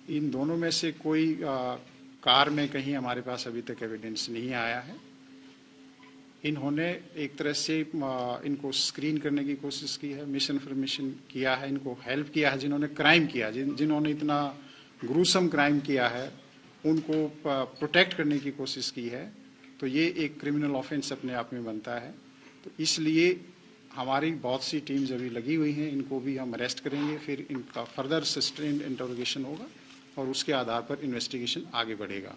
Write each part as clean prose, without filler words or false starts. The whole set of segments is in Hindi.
इन दोनों में से कोई कार में कहीं हमारे पास अभी तक एविडेंस नहीं आया है। इन्होंने एक तरह से इनको स्क्रीन करने की कोशिश की है, मिस इन्फॉर्मेशन किया है, इनको हेल्प किया है। जिन्होंने क्राइम किया, जिन्होंने इतना ग्रूसम क्राइम किया है, उनको प्रोटेक्ट करने की कोशिश की है, तो ये एक क्रिमिनल ऑफेंस अपने आप में बनता है। तो इसलिए हमारी बहुत सी टीम्स अभी लगी हुई हैं, इनको भी हम अरेस्ट करेंगे, फिर इनका फर्दर सस्टेन्ड इंटरोगेशन होगा और उसके आधार पर इन्वेस्टिगेशन आगे बढ़ेगा।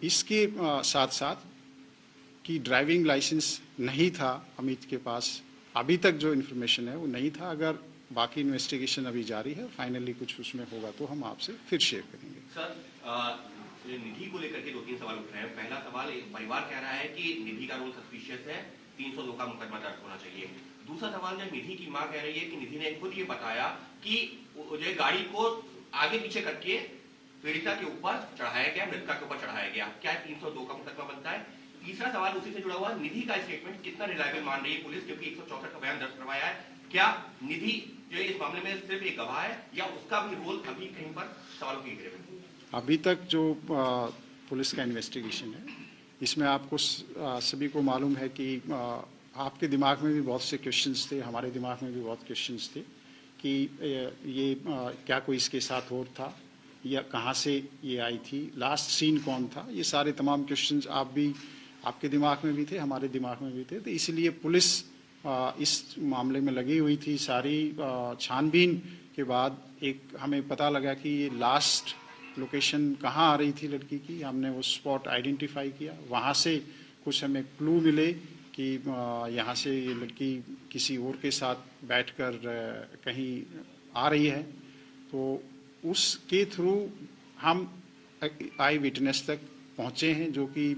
इसके साथ साथ कि ड्राइविंग लाइसेंस नहीं था अमित के पास, अभी तक जो इन्फॉर्मेशन है वो नहीं था। अगर बाकी इन्वेस्टिगेशन अभी जारी है, फाइनली कुछ उसमें होगा तो हम आपसे फिर शेयर करेंगे। सर, निधि को लेकर के 2-3 सवाल उठ रहे हैं। पहला सवाल, परिवार कह रहा है कि निधि का रोल सस्पिशियस है, 302 का मुकदमा दर्ज होना चाहिए। दूसरा सवाल, जब निधि की मां कह रही है कि निधि ने खुद ये बताया कि जो गाड़ी को आगे पीछे करके पीड़िता के ऊपर चढ़ाया गया, मृतका के ऊपर चढ़ाया गया, क्या 302 का मुकदमा बनता है? तीसरा सवाल उसी से जुड़ा हुआ, निधि का स्टेटमेंट कितना रिलायबल मान रही है पुलिस, क्योंकि 164 का बयान दर्ज करवाया है। क्या निधि जो इस मामले में सिर्फ एक गवाह है या उसका भी रोल अभी कहीं पर सवालों की घेरे में? अभी तक जो पुलिस का इन्वेस्टिगेशन है, इसमें आपको सभी को मालूम है कि आपके दिमाग में भी बहुत से क्वेश्चंस थे, हमारे दिमाग में भी बहुत क्वेश्चंस थे कि ये क्या कोई इसके साथ और था या कहाँ से ये आई थी, लास्ट सीन कौन था, ये सारे तमाम क्वेश्चंस आपके दिमाग में भी थे, हमारे दिमाग में भी थे। तो इसलिए पुलिस इस मामले में लगी हुई थी। सारी छानबीन के बाद एक हमें पता लगा कि ये लास्ट लोकेशन कहाँ आ रही थी लड़की की, हमने वो स्पॉट आइडेंटिफाई किया। वहाँ से कुछ हमें क्लू मिले कि यहाँ से ये लड़की किसी और के साथ बैठकर कहीं आ रही है, तो उसके थ्रू हम आई विटनेस तक पहुँचे हैं, जो कि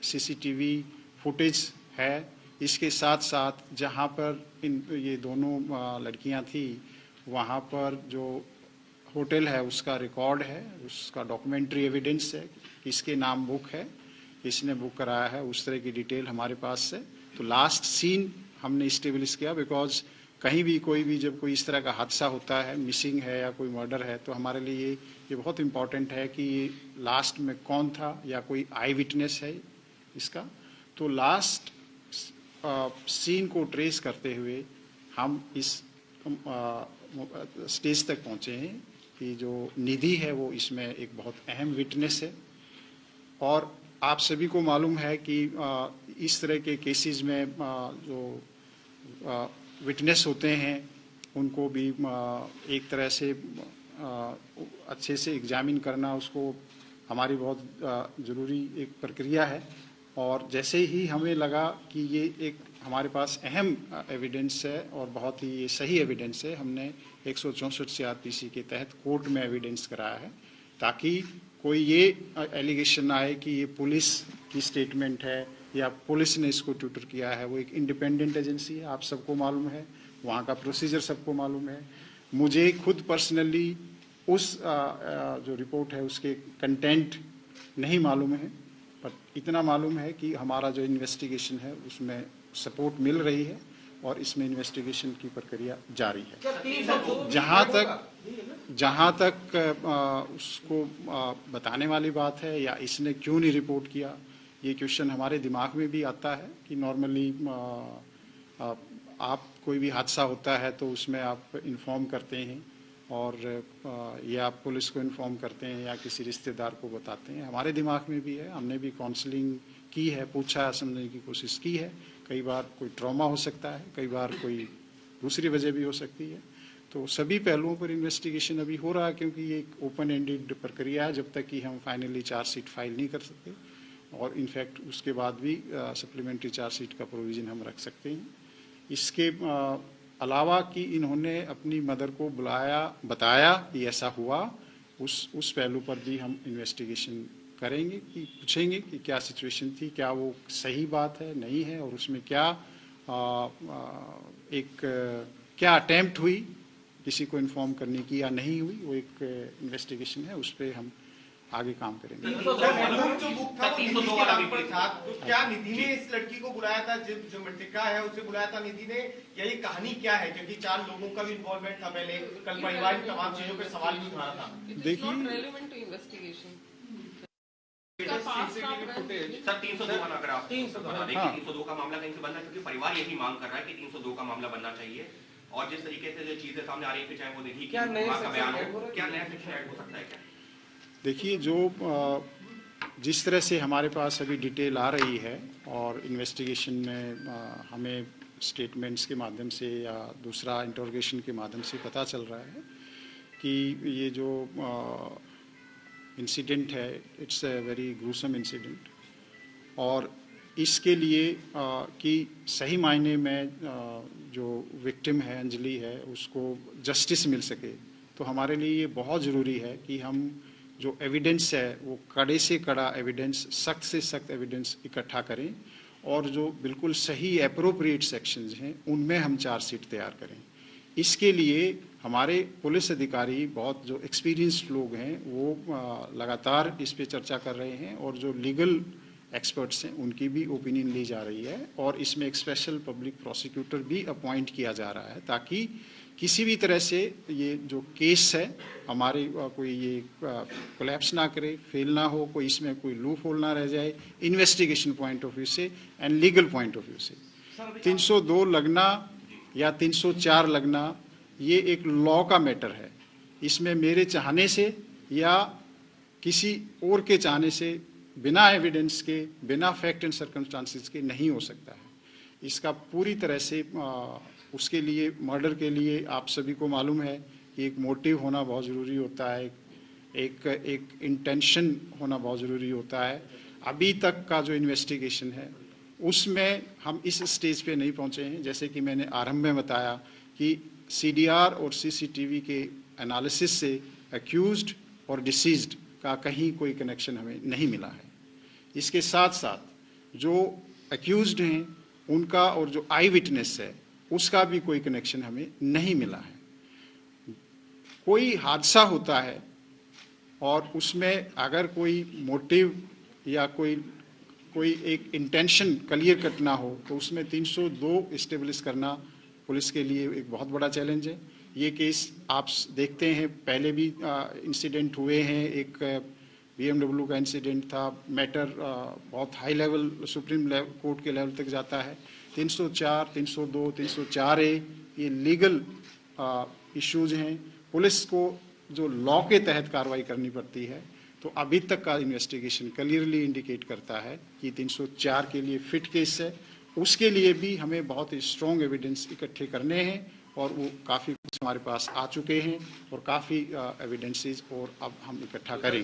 सीसीटीवी फुटेज है। इसके साथ साथ जहाँ पर ये दोनों लड़कियाँ थी, वहाँ पर जो होटल है उसका रिकॉर्ड है, उसका डॉक्यूमेंट्री एविडेंस है, इसके नाम बुक है, इसने बुक कराया है, उस तरह की डिटेल हमारे पास है। तो लास्ट सीन हमने इस्टेब्लिश किया, बिकॉज कहीं भी कोई भी जब कोई इस तरह का हादसा होता है, मिसिंग है या कोई मर्डर है, तो हमारे लिए ये बहुत इम्पॉर्टेंट है कि लास्ट में कौन था या कोई आई विटनेस है इसका। तो लास्ट सीन को ट्रेस करते हुए हम इस स्टेज तक पहुँचे हैं कि जो निधि है वो इसमें एक बहुत अहम विटनेस है। और आप सभी को मालूम है कि इस तरह के केसेस में जो विटनेस होते हैं उनको भी एक तरह से अच्छे से एग्जामिन करना, उसको हमारी बहुत ज़रूरी एक प्रक्रिया है। और जैसे ही हमें लगा कि ये एक हमारे पास अहम एविडेंस है और बहुत ही ये सही एविडेंस है, हमने 164 CRPC के तहत कोर्ट में एविडेंस कराया है, ताकि कोई ये एलिगेशन आए कि ये पुलिस की स्टेटमेंट है या पुलिस ने इसको ट्यूटर किया है। वो एक इंडिपेंडेंट एजेंसी है, आप सबको मालूम है, वहाँ का प्रोसीजर सबको मालूम है। मुझे खुद पर्सनली उस जो रिपोर्ट है उसके कंटेंट नहीं मालूम है, पर इतना मालूम है कि हमारा जो इन्वेस्टिगेशन है उसमें सपोर्ट मिल रही है और इसमें इन्वेस्टिगेशन की प्रक्रिया जारी है। जहाँ तक उसको बताने वाली बात है या इसने क्यों नहीं रिपोर्ट किया, ये क्वेश्चन हमारे दिमाग में भी आता है कि नॉर्मली आप कोई भी हादसा होता है तो उसमें आप इन्फॉर्म करते हैं और या आप पुलिस को इन्फॉर्म करते हैं या किसी रिश्तेदार को बताते हैं। हमारे दिमाग में भी है, हमने भी काउंसलिंग की है, पूछा समझने की कोशिश की है। कई बार कोई ट्रॉमा हो सकता है, कई बार कोई दूसरी वजह भी हो सकती है। तो सभी पहलुओं पर इन्वेस्टिगेशन अभी हो रहा है, क्योंकि ये एक ओपन एंडेड प्रक्रिया है जब तक कि हम फाइनली चार्जशीट फाइल नहीं कर सकते, और इनफैक्ट उसके बाद भी सप्लीमेंट्री चार्जशीट का प्रोविज़न हम रख सकते हैं। इसके अलावा कि इन्होंने अपनी मदर को बताया कि ऐसा हुआ, उस पहलू पर भी हम इन्वेस्टिगेशन करेंगे, कि पूछेंगे कि क्या सिचुएशन थी, क्या वो सही बात है नहीं है, और उसमें क्या क्या अटेम्प्ट हुई किसी को इन्फॉर्म करने की या नहीं हुई। वो एक इन्वेस्टिगेशन है, उस पर हम आगे काम करेंगे। जो बुक था वो निधि के नाम पर था, तो क्या निधि ने इस लड़की को बुलाया था, जो मृतका है उसे बुलाया था निधि ने, या ये कहानी क्या है? क्योंकि 4 लोगों का भी इन्वॉल्वमेंट था पहले, कल परिवार की तमाम चीजों पे सवाल भी उठा रहा था। देखिए सर 302 वाला अगर आप 302 का मामला कहीं से बनना है, क्योंकि परिवार यही मांग कर रहा है कि 302 का मामला बनना चाहिए। और जिस तरीके से जो चीजें सामने आ रही है, चाहे वो निधि की मां का बयान हो, क्या नया सेक्शन ऐड हो सकता है क्या? देखिए, जो जिस तरह से हमारे पास अभी डिटेल आ रही है और इन्वेस्टिगेशन में हमें स्टेटमेंट्स के माध्यम से या दूसरा इंटरोगेशन के माध्यम से पता चल रहा है कि ये जो इंसिडेंट है, it's a very gruesome incident, और इसके लिए कि सही मायने में जो विक्टिम है, अंजलि है, उसको जस्टिस मिल सके, तो हमारे लिए ये बहुत ज़रूरी है कि हम जो एविडेंस है वो कड़े से कड़ा एविडेंस, सख्त से सख्त एविडेंस इकट्ठा करें, और जो बिल्कुल सही एप्रोप्रिएट सेक्शंस हैं उनमें हम चार्जशीट तैयार करें। इसके लिए हमारे पुलिस अधिकारी, बहुत जो एक्सपीरियंस्ड लोग हैं, वो लगातार इस पे चर्चा कर रहे हैं, और जो लीगल एक्सपर्ट्स हैं उनकी भी ओपिनियन ली जा रही है, और इसमें एक स्पेशल पब्लिक प्रोसिक्यूटर भी अपॉइंट किया जा रहा है, ताकि किसी भी तरह से ये जो केस है हमारे कोई ये कोलैप्स ना करे, फेल ना हो, कोई इसमें कोई लूप होल ना रह जाए, इन्वेस्टिगेशन पॉइंट ऑफ व्यू से and legal point of view से। 302 लगना या 304 लगना ये एक लॉ का मैटर है, इसमें मेरे चाहने से या किसी और के चाहने से, बिना एविडेंस के, बिना फैक्ट एंड सर्कमस्टांसेस के नहीं हो सकता है। इसका पूरी तरह से उसके लिए, मर्डर के लिए आप सभी को मालूम है कि एक मोटिव होना बहुत ज़रूरी होता है, एक इंटेंशन होना बहुत ज़रूरी होता है। अभी तक का जो इन्वेस्टिगेशन है उसमें हम इस स्टेज पे नहीं पहुंचे हैं। जैसे कि मैंने आरंभ में बताया कि सीडीआर और सीसीटीवी के एनालिसिस से अक्यूज्ड और डिसीज्ड का कहीं कोई कनेक्शन हमें नहीं मिला है। इसके साथ साथ जो अक्यूज्ड हैं उनका और जो आई विटनेस है उसका भी कोई कनेक्शन हमें नहीं मिला है। कोई हादसा होता है और उसमें अगर कोई मोटिव या कोई एक इंटेंशन क्लियर कट ना हो, तो उसमें 302 इस्टेब्लिश करना पुलिस के लिए एक बहुत बड़ा चैलेंज है। ये केस आप देखते हैं, पहले भी इंसिडेंट हुए हैं, एक BMW का इंसिडेंट था, मैटर बहुत हाई लेवल, सुप्रीम कोर्ट के लेवल तक जाता है। 304, 302, 304A ये लीगल इश्यूज हैं। पुलिस को जो लॉ के तहत कार्रवाई करनी पड़ती है, तो अभी तक का इन्वेस्टिगेशन क्लियरली इंडिकेट करता है कि 304 के लिए फिट केस है। उसके लिए भी हमें बहुत ही स्ट्रॉन्ग एविडेंस इकट्ठे करने हैं, और वो काफ़ी कुछ हमारे पास आ चुके हैं, और काफ़ी एविडेंसेस और अब हम इकट्ठा करेंगे।